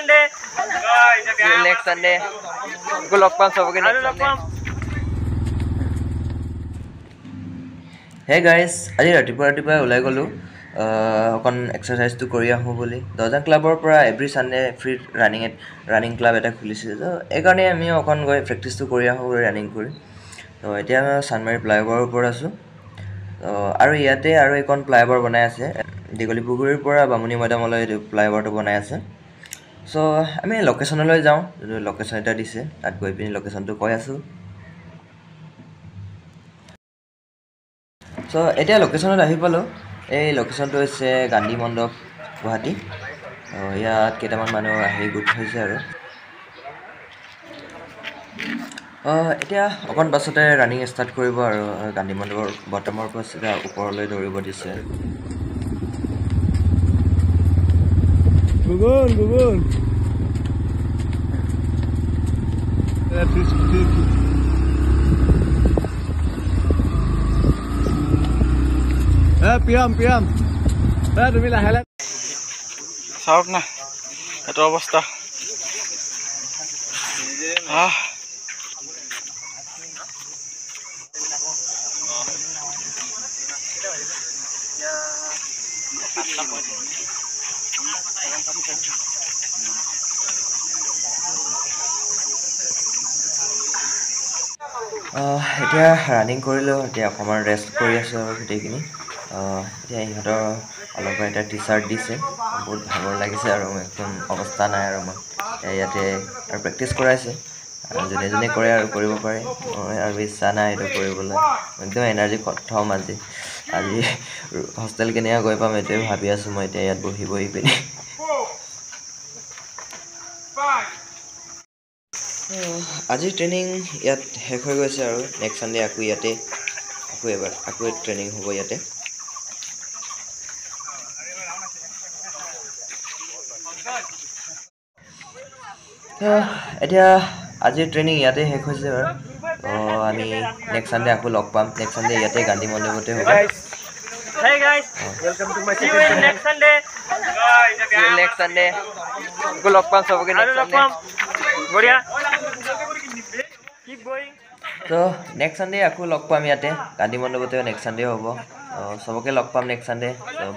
next Sunday. Go lock palm sabke next Sunday. Hey guys, আজি ৰাতিপুৱা ওলাই গলো অকন এক্সাৰসাইজ তো কৰি আহো বুলি দজন ক্লাবৰ পৰা every Sunday free running club এটা খুলিছে তো একাৰণে আমি অকন গৈ প্ৰেক্টিস তো কৰি আহো ৰানিং কৰি তো এতিয়া আমি সানমাৰী ফ্লাইওভাৰৰ ওপৰত আছো তো আৰু ইয়াতে আৰু এখন ফ্লাইওভাৰ বনাই আছে দিগলি পুখুৰীৰ পৰা বামুনি মৈদামলৈ ফ্লাইওভাৰটো বনাই আছে সো আমি লোকেশনলৈ যাওঁ লোকেশন এটা দিছে তাত গৈ পিনি লোকেশনটো কৈ আছো সো এতিয়া লোকেশনত আহি পালো এই লোকেশনটো হৈছে গান্ধী মণ্ডপ গুৱাহাটী ইয়াত কেইটামান মানুহ আহি গোট হৈছে আৰু এতিয়া অকন পাছতে ৰানিং ষ্টাৰ্ট কৰিব আৰু গান্ধী মণ্ডপৰ বটমৰ পৰা সিধা ওপৰলৈ দৌৰিব দিছে গুগল পিয়াম তুমি লাহে লাহে চাওক না এইটো অৱস্থা এতিয়া ৰানিং কৰিলো এতিয়া অকমান ৰেষ্ট কৰি আছো আৰু গোটেইখিনি এতিয়া ইহঁতৰ অলপ এটা টি-শাৰ্ট দিছে বহুত ভাগৰ লাগিছে আৰু একদম অৱস্থা নাই আৰু মই ইয়াতে আৰু প্ৰেক্টিছ কৰাইছে যোনে কৰে আৰু কৰিব পাৰে আৰু ইচ্ছা নাই এইটো কৰিবলৈ একদম এনাৰ্জি খতম আজি হোষ্টেল কেনেকৈ গৈ পাম এইটোৱে ভাবি আছো মই এতিয়া ইয়াত বহি পিনি আজি ট্ৰেইনিং ইয়াত শেষ হৈ গৈছে আৰু নেক্সট সানডে আকৌ ইয়াতে আকৌ ট্ৰেইনিং হ'ব ইয়াতে এতিয়া আজিৰ ট্ৰেইনিং ইয়াতে শেষ হৈছে আৰু আমি নেক্সট সানডে আকৌ লগ পাম নেক্সট সানডে ইয়াতে গান্ধী মণ্ডপতে হ'ব Hey guys, welcome to my channel. See you next Sunday. See you next Sunday. Go lock palm sabke next Sunday. Boria. Keep going. So next Sunday aku lock palm yate. Gandhi Mondopote next Sunday hobo. Sabke lock palm next Sunday. So bye.